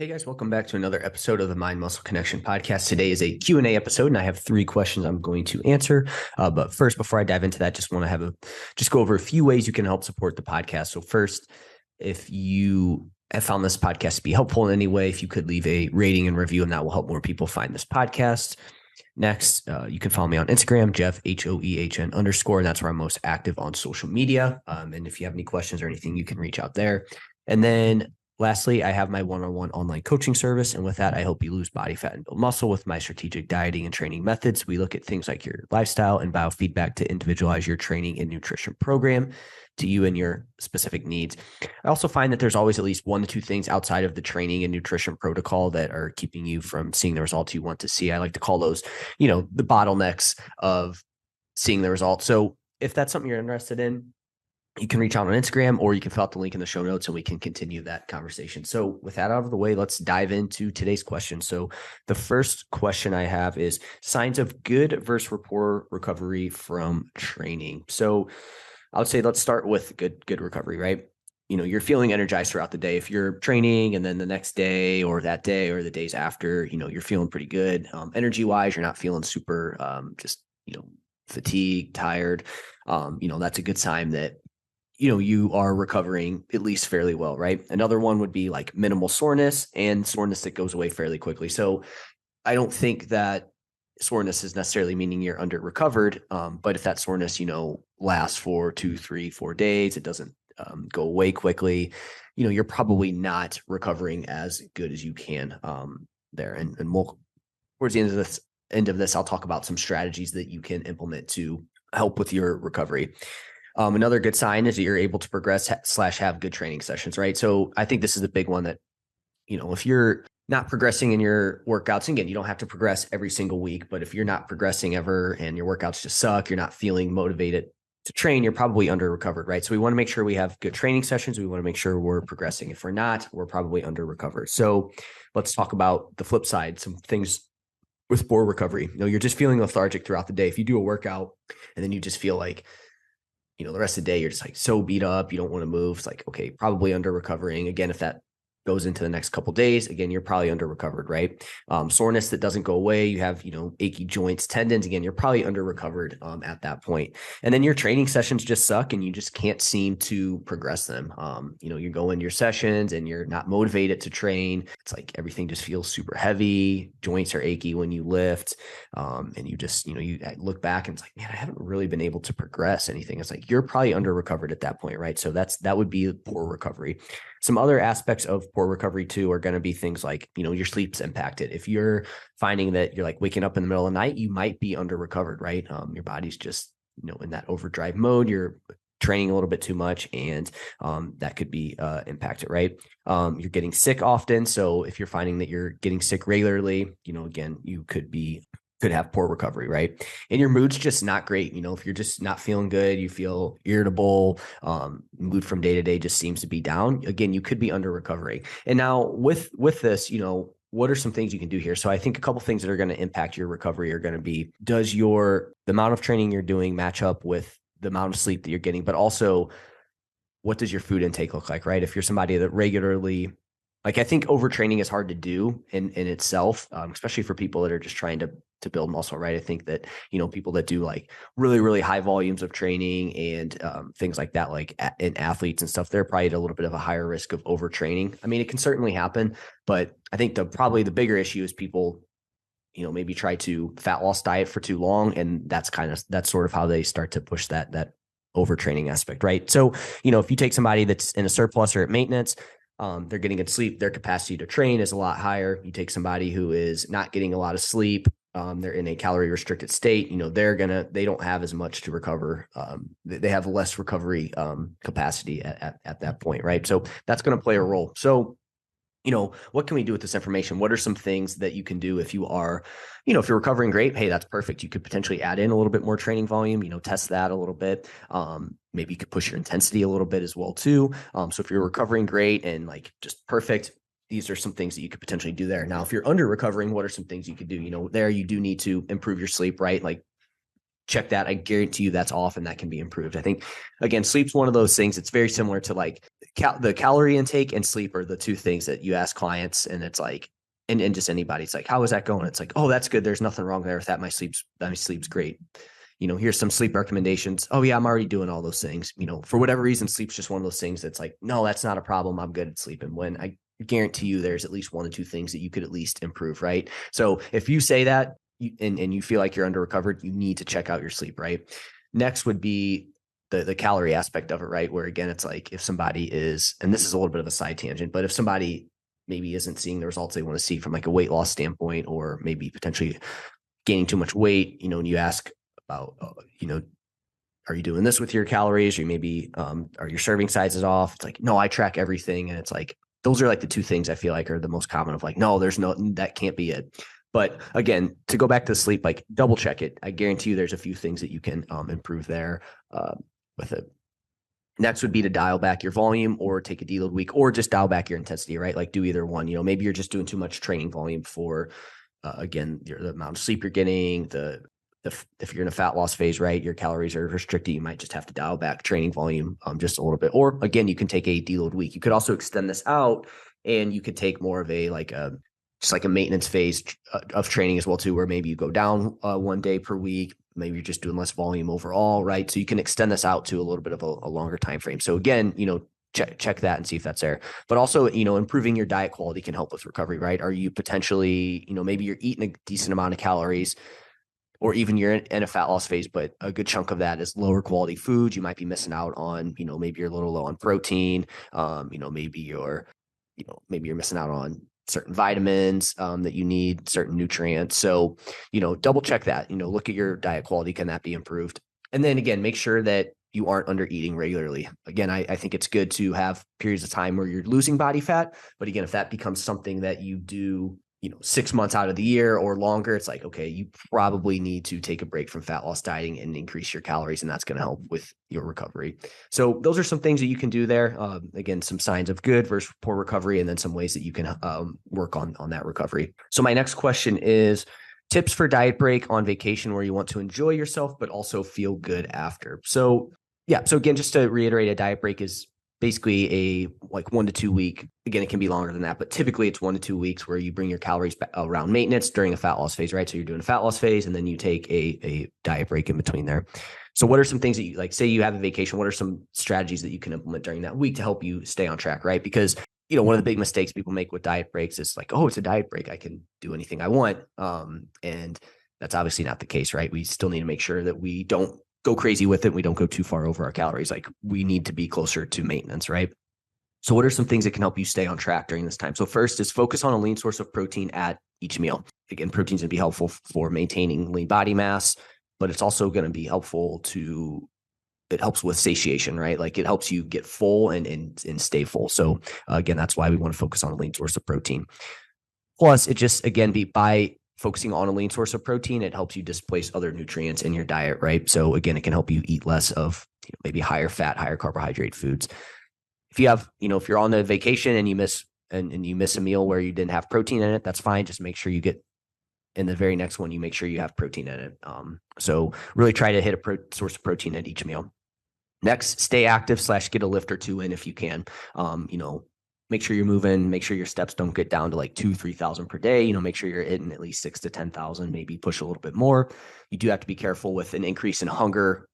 Hey guys, welcome back to another episode of the Mind Muscle Connection podcast. Today is a Q&A episode, and I have 3 questions I'm going to answer. But first, before I dive into that, just want to just go over a few ways you can help support the podcast. So first, if you have found this podcast to be helpful in any way, if you could leave a rating and review, and that will help more people find this podcast. Next, you can follow me on Instagram, Jeff, HOEHN _, and that's where I'm most active on social media. And if you have any questions or anything, you can reach out there. And then lastly, I have my one-on-one online coaching service. And with that, I help you lose body fat and build muscle with my strategic dieting and training methods. We look at things like your lifestyle and biofeedback to individualize your training and nutrition program to you and your specific needs. I also find that there's always at least 1 to 2 things outside of the training and nutrition protocol that are keeping you from seeing the results you want to see. I like to call those, the bottlenecks of seeing the results. So if that's something you're interested in, you can reach out on Instagram, or you can fill out the link in the show notes and we can continue that conversation. So with that out of the way, let's dive into today's question. So the first question I have is signs of good versus poor recovery from training. So I would say, let's start with good recovery, right? You're feeling energized throughout the day. If you're training and then the next day or that day or the days after, you're feeling pretty good. Energy wise, you're not feeling super, fatigued, tired. That's a good sign that you are recovering at least fairly well, right? Another one would be like minimal soreness and soreness that goes away fairly quickly. So I don't think that soreness is necessarily meaning you're under recovered. But if that soreness, lasts for 2, 3, 4 days, it doesn't go away quickly, you're probably not recovering as good as you can there. And we'll, towards the end of this, I'll talk about some strategies that you can implement to help with your recovery. Another good sign is that you're able to progress / have good training sessions, right? So I think this is the big one that, if you're not progressing in your workouts, and again, you don't have to progress every single week, but if you're not progressing ever and your workouts just suck, you're not feeling motivated to train, you're probably under recovered, right? So we want to make sure we have good training sessions. We want to make sure we're progressing. If we're not, we're probably under recovered. So let's talk about the flip side, some things with poor recovery. You're just feeling lethargic throughout the day. If you do a workout and then you just feel like, the rest of the day, you're just like so beat up, you don't want to move. It's like, okay, probably under recovering. Again, if that goes into the next couple of days, again, you're probably under recovered, right? Soreness that doesn't go away. You have, achy joints, tendons. Again, you're probably under recovered at that point. And then your training sessions just suck and you just can't seem to progress them. You go into your sessions and you're not motivated to train. It's like everything just feels super heavy. Joints are achy when you lift. And you just, you look back and it's like, man, I haven't really been able to progress anything. It's like, you're probably under recovered at that point, right? So that would be poor recovery. Some other aspects of poor recovery too are going to be things like, your sleep's impacted. If you're finding that you're like waking up in the middle of the night, you might be under recovered, right? Your body's just, in that overdrive mode. You're training a little bit too much, and that could be impacted, right? You're getting sick often. So if you're finding that you're getting sick regularly, again, you could have poor recovery, right? And your mood's just not great. If you're just not feeling good, you feel irritable, mood from day to day just seems to be down. Again, you could be under recovery. And now with this, what are some things you can do here? So I think a couple things that are going to impact your recovery are going to be, does the amount of training you're doing match up with the amount of sleep that you're getting, but also what does your food intake look like, right? If you're somebody that regularly, I think overtraining is hard to do in itself, especially for people that are just trying to build muscle, right? I think that, people that do like really, really high volumes of training and things like that, like in athletes and stuff, they're probably at a little bit of a higher risk of overtraining. I mean, it can certainly happen, but I think probably the bigger issue is people, maybe try to fat loss diet for too long. And that's sort of how they start to push that overtraining aspect, right? So, if you take somebody that's in a surplus or at maintenance, they're getting good sleep, their capacity to train is a lot higher. You take somebody who is not getting a lot of sleep, they're in a calorie restricted state, they don't have as much to recover. They have less recovery capacity at that point, right? So that's going to play a role. So, what can we do with this information? What are some things that you can do if you are, if you're recovering great? Hey, that's perfect. You could potentially add in a little bit more training volume, test that a little bit. Maybe you could push your intensity a little bit as well too. So if you're recovering great and like just perfect, these are some things that you could potentially do there. Now, if you're under recovering, what are some things you could do? There you do need to improve your sleep, right? Like check that. I guarantee you that's off and that can be improved. I think, again, sleep's one of those things. It's very similar to like the calorie intake and sleep are the two things that you ask clients, and it's like, and just anybody, it's like, how is that going? It's like, oh, that's good. There's nothing wrong there with that. My sleep's great. Here's some sleep recommendations. Oh yeah, I'm already doing all those things. For whatever reason, sleep's just one of those things that's like, no, that's not a problem. I'm good at sleeping. When I guarantee you there's at least one or two things that you could at least improve, right? So if you say that and you feel like you're under recovered, you need to check out your sleep, right? Next would be the calorie aspect of it, right? Where again, it's like if somebody is, and this is a little bit of a side tangent, but if somebody maybe isn't seeing the results they want to see from like a weight loss standpoint, or maybe potentially gaining too much weight, and you ask about, are you doing this with your calories? Or maybe, are your serving sizes off? It's like, no, I track everything. And it's like, those are like the two things I feel like are the most common of like, no, that can't be it. But again, to go back to sleep, like double check it. I guarantee you there's a few things that you can improve there with it. Next would be to dial back your volume or take a deload week, or just dial back your intensity, right? Like do either one. Maybe you're just doing too much training volume for, again, the amount of sleep you're getting, if you're in a fat loss phase, right, your calories are restricted, you might just have to dial back training volume just a little bit. Or again, you can take a deload week. You could also extend this out, and you could take more of just like a maintenance phase of training as well too, where maybe you go down 1 day per week. Maybe you're just doing less volume overall, right? So you can extend this out to a little bit of a longer time frame. So again, check that and see if that's there. But also, improving your diet quality can help with recovery, right? Are you potentially, maybe you're eating a decent amount of calories, or even you're in a fat loss phase, but a good chunk of that is lower quality food. You might be missing out on, maybe you're a little low on protein. Maybe you're missing out on certain vitamins that you need, certain nutrients. So, double check that, look at your diet quality. Can that be improved? And then again, make sure that you aren't under eating regularly. Again, I think it's good to have periods of time where you're losing body fat. But again, if that becomes something that you do 6 months out of the year or longer, it's like, okay, you probably need to take a break from fat loss dieting and increase your calories, and that's going to help with your recovery. So those are some things that you can do there. Again, some signs of good versus poor recovery, and then some ways that you can work on that recovery. So my next question is tips for diet break on vacation where you want to enjoy yourself, but also feel good after. So yeah. So again, just to reiterate, a diet break is basically a like 1 to 2 week. Again, it can be longer than that, but typically it's 1 to 2 weeks where you bring your calories around maintenance during a fat loss phase, right? So you're doing a fat loss phase and then you take a diet break in between there. So what are some things that you like, say you have a vacation, what are some strategies that you can implement during that week to help you stay on track, right? Because, one of the big mistakes people make with diet breaks is like, oh, it's a diet break, I can do anything I want. And that's obviously not the case, right? We still need to make sure that we don't go crazy with it. We don't go too far over our calories. Like we need to be closer to maintenance, right? So what are some things that can help you stay on track during this time? So first is focus on a lean source of protein at each meal. Again, protein's gonna be helpful for maintaining lean body mass, but it's also going to be helpful it helps with satiation, right? Like it helps you get full and stay full. So again, that's why we want to focus on a lean source of protein. Plus it just, again, by focusing on a lean source of protein, it helps you displace other nutrients in your diet, right? So again, it can help you eat less of maybe higher fat, higher carbohydrate foods. If you have, if you're on a vacation and you miss a meal where you didn't have protein in it, that's fine. Just make sure you get in the very next one, you make sure you have protein in it. So really try to hit a source of protein at each meal. Next, stay active / get a lift or two in if you can. Make sure you're moving, make sure your steps don't get down to like 2,000-3,000 per day. Make sure you're hitting at least 6,000 to 10,000, maybe push a little bit more. You do have to be careful with an increase in hunger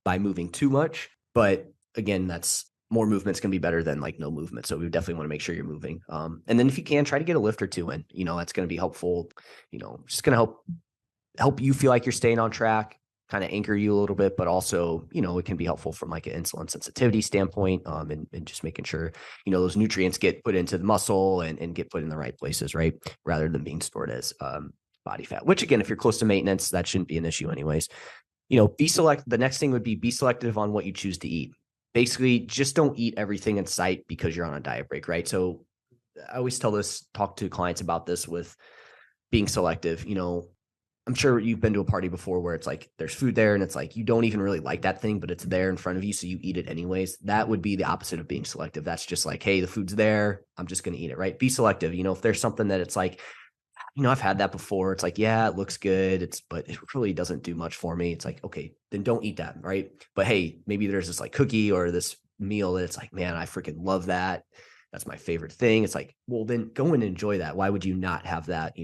by moving too much. But again, that's more movement's going to be better than like no movement. So we definitely want to make sure you're moving. And then if you can, try to get a lift or two in, that's going to be helpful, just going to help you feel like you're staying on track, kind of anchor you a little bit, but also, it can be helpful from like an insulin sensitivity standpoint, and just making sure, those nutrients get put into the muscle and get put in the right places, right? Rather than being stored as body fat, which again, if you're close to maintenance, that shouldn't be an issue anyways. The next thing would be selective on what you choose to eat. Basically, just don't eat everything in sight because you're on a diet break, right? So I always talk to clients about this with being selective. I'm sure you've been to a party before where it's like there's food there and it's like you don't even really like that thing, but it's there in front of you, so you eat it anyways. That would be the opposite of being selective. That's just like, hey, the food's there, I'm just going to eat it, right? Be selective. If there's something that it's like I've had that before. It's like, yeah, it looks good. But it really doesn't do much for me. It's like, okay, then don't eat that. Right. But hey, maybe there's this like cookie or this meal that it's like, man, I freaking love that. That's my favorite thing. It's like, well, then go and enjoy that. Why would you not have that?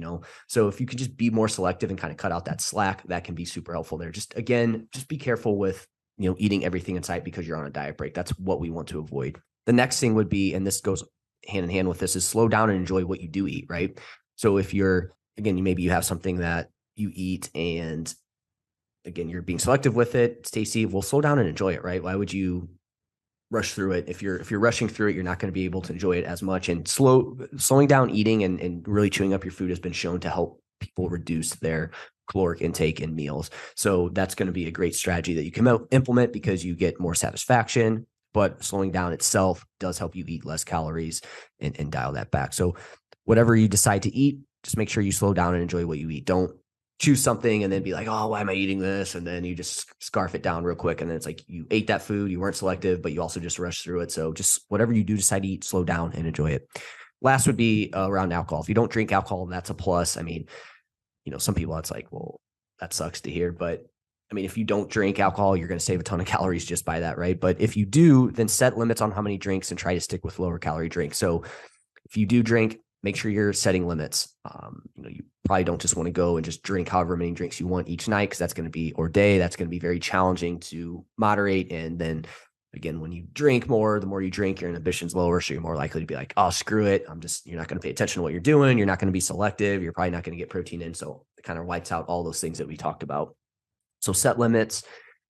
So if you could just be more selective and kind of cut out that slack, that can be super helpful there. Just again, just be careful with, eating everything in sight because you're on a diet break. That's what we want to avoid. The next thing would be, and this goes hand in hand with this, is slow down and enjoy what you do eat, right? So if maybe you have something that you eat and again, you're being selective with it, it's tasty, well, slow down and enjoy it, right? Why would you rush through it? If you're rushing through it, you're not going to be able to enjoy it as much. And slowing down eating and really chewing up your food has been shown to help people reduce their caloric intake in meals. So that's going to be a great strategy that you can implement because you get more satisfaction, but slowing down itself does help you eat less calories and dial that back. So whatever you decide to eat, just make sure you slow down and enjoy what you eat. Don't choose something and then be like, oh, why am I eating this? And then you just scarf it down real quick. And then it's like you ate that food, you weren't selective, but you also just rushed through it. So just whatever you do decide to eat, slow down and enjoy it. Last would be around alcohol. If you don't drink alcohol, that's a plus. I mean, some people, it's like, well, that sucks to hear. But I mean, if you don't drink alcohol, you're going to save a ton of calories just by that, right? But if you do, then set limits on how many drinks and try to stick with lower calorie drinks. So if you do drink, make sure you're setting limits. You probably don't just want to go and just drink however many drinks you want each night, because that's going to be, or day, that's going to be very challenging to moderate. And then again, when you drink more, the more you drink, your inhibition's lower. So you're more likely to be like, oh, screw it. You're not going to pay attention to what you're doing. You're not going to be selective. You're probably not going to get protein in. So it kind of wipes out all those things that we talked about. So set limits.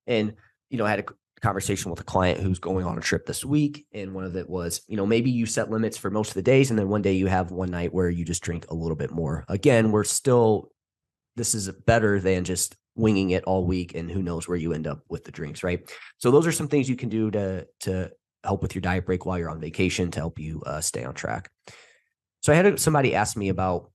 And, I had a conversation with a client who's going on a trip this week. And one of it was, maybe you set limits for most of the days. And then one day you have one night where you just drink a little bit more. Again, this is better than just winging it all week. And who knows where you end up with the drinks, right? So those are some things you can do to help with your diet break while you're on vacation to help you stay on track. So I had somebody ask me about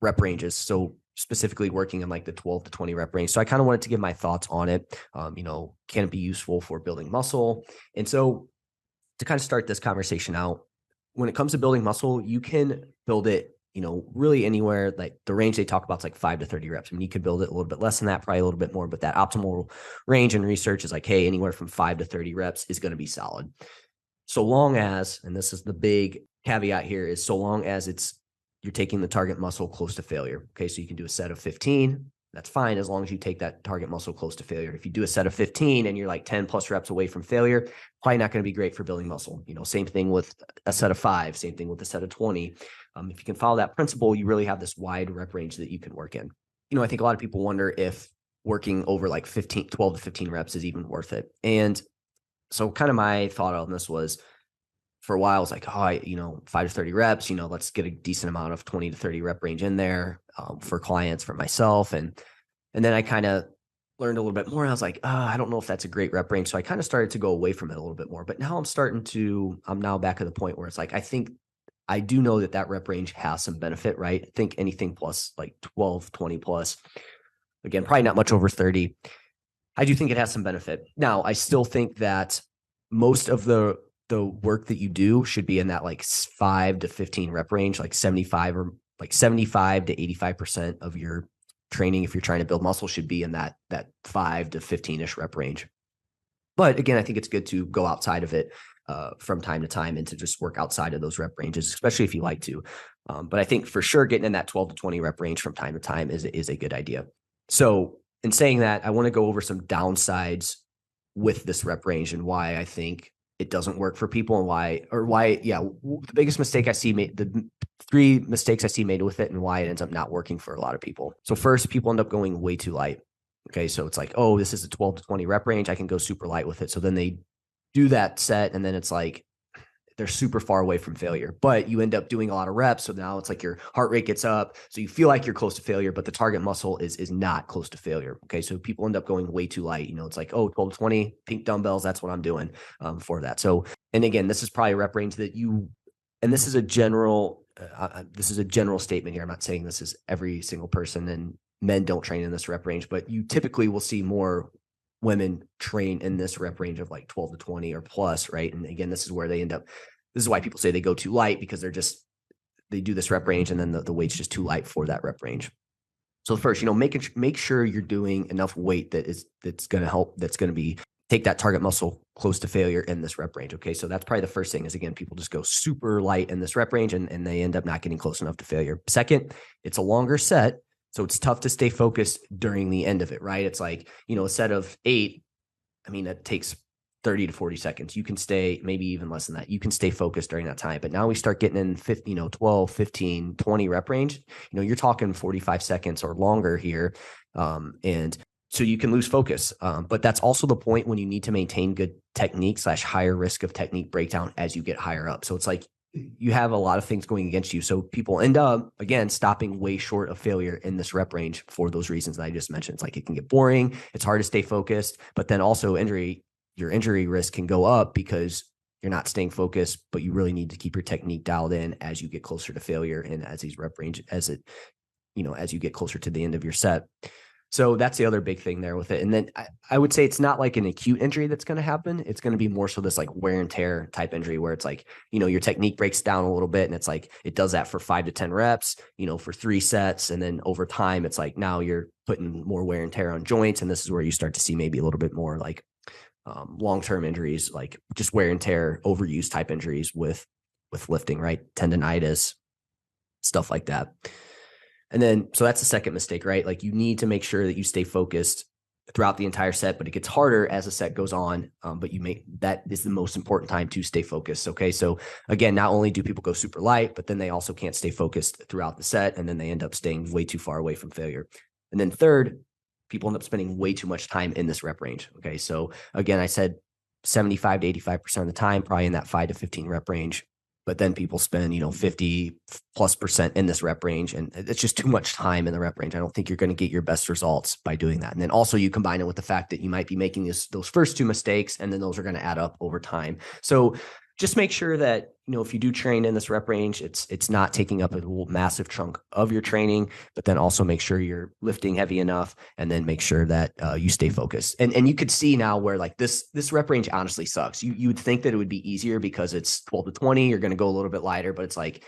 rep ranges. So specifically working in like the 12 to 20 rep range. So I kind of wanted to give my thoughts on it. Can it be useful for building muscle? And so to kind of start this conversation out, when it comes to building muscle, you can build it, really anywhere. Like the range they talk about is like 5 to 30 reps. I mean, you could build it a little bit less than that, probably a little bit more, but that optimal range in research is like, hey, anywhere from 5 to 30 reps is going to be solid. So long as, and this is the big caveat here, is so long as you're taking the target muscle close to failure. Okay. So you can do a set of 15. That's fine as long as you take that target muscle close to failure. If you do a set of 15 and you're like 10 plus reps away from failure, probably not going to be great for building muscle. Same thing with a set of 5, same thing with a set of 20. If you can follow that principle, you really have this wide rep range that you can work in. I think a lot of people wonder if working over like 12 to 15 reps is even worth it. And so kind of my thought on this was, for a while, I was like, 5 to 30 reps, let's get a decent amount of 20 to 30 rep range in there for clients, for myself. And then I kind of learned a little bit more. I was like, I don't know if that's a great rep range. So I kind of started to go away from it a little bit more. But now I'm now back at the point where it's like, I do know that rep range has some benefit, right? I think anything plus like 12, 20 plus, again, probably not much over 30. I do think it has some benefit. Now, I still think that most of the work that you do should be in that like 5 to 15 rep range, like 75 to 85% of your training, if you're trying to build muscle, should be in that 5 to 15-ish rep range. But again, I think it's good to go outside of it from time to time and to just work outside of those rep ranges, especially if you like to. But I think for sure getting in that 12 to 20 rep range from time to time is a good idea. So in saying that, I want to go over some downsides with this rep range and why I think it doesn't work for people and the biggest mistake I see made, the 3 mistakes I see made with it and why it ends up not working for a lot of people. So first, people end up going way too light. Okay. So it's like, oh, this is a 12 to 20 rep range. I can go super light with it. So then they do that set and then it's like, they're super far away from failure, but you end up doing a lot of reps. So now it's like your heart rate gets up. So you feel like you're close to failure, but the target muscle is not close to failure. Okay. So people end up going way too light. It's like, oh, 12 to 20 pink dumbbells. That's what I'm doing for that. So, and again, this is probably a rep range and this is a general statement here. I'm not saying this is every single person, and men don't train in this rep range, but you typically will see more women train in this rep range of like 12 to 20 or plus, right? And again, this is where they end up. This is why people say they go too light, because they do this rep range and then the weight's just too light for that rep range. So first, make sure you're doing enough weight that's going to help, that's going to be take that target muscle close to failure in this rep range. Okay. So that's probably the first thing is, again, people just go super light in this rep range and they end up not getting close enough to failure. Second, it's a longer set. So it's tough to stay focused during the end of it, right? It's like, a set of 8, I mean, that takes 30 to 40 seconds. You can stay, maybe even less than that. You can stay focused during that time. But now we start getting in 12, 15, 20 rep range. You're talking 45 seconds or longer here. And so you can lose focus. But that's also the point when you need to maintain good technique / higher risk of technique breakdown as you get higher up. So it's like you have a lot of things going against you. So people end up, again, stopping way short of failure in this rep range for those reasons that I just mentioned. It's like it can get boring. It's hard to stay focused. But then also your injury risk can go up because you're not staying focused, but you really need to keep your technique dialed in as you get closer to failure and as these rep range, as you get closer to the end of your set. So that's the other big thing there with it. And then I would say it's not like an acute injury that's going to happen. It's going to be more so this like wear and tear type injury where it's like, your technique breaks down a little bit and it's like, it does that for 5 to 10 reps, for 3 sets. And then over time, it's like, now you're putting more wear and tear on joints. And this is where you start to see maybe a little bit more like long-term injuries, like just wear and tear, overuse type injuries with lifting, right? Tendonitis, stuff like that. And then, so that's the second mistake, right? Like you need to make sure that you stay focused throughout the entire set, but it gets harder as the set goes on. But that is the most important time to stay focused. Okay. So again, not only do people go super light, but then they also can't stay focused throughout the set. And then they end up staying way too far away from failure. And then third, people end up spending way too much time in this rep range. Okay. So again, I said 75 to 85% of the time, probably in that 5 to 15 rep range. But then people spend, 50+% in this rep range. And it's just too much time in the rep range. I don't think you're going to get your best results by doing that. And then also you combine it with the fact that you might be making those first 2 mistakes, and then those are going to add up over time. So just make sure that, if you do train in this rep range, it's not taking up a massive chunk of your training, but then also make sure you're lifting heavy enough, and then make sure that you stay focused. And you could see now where like this rep range honestly sucks. You would think that it would be easier because it's 12 to 20, you're going to go a little bit lighter, but it's like,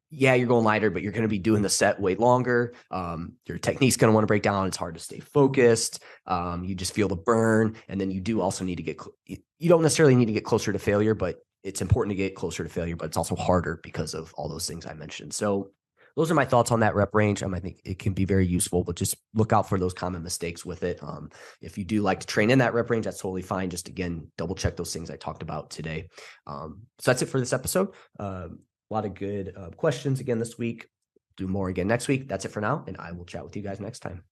yeah, you're going lighter, but you're going to be doing the set way longer. Your technique's going to want to break down. It's hard to stay focused. You just feel the burn. And then you do also need to you don't necessarily need to get closer to failure, but it's important to get closer to failure, but it's also harder because of all those things I mentioned. So those are my thoughts on that rep range. I think it can be very useful, but just look out for those common mistakes with it. If you do like to train in that rep range, that's totally fine. Just again, double check those things I talked about today. So that's it for this episode. A lot of good questions again this week. Do more again next week. That's it for now, and I will chat with you guys next time.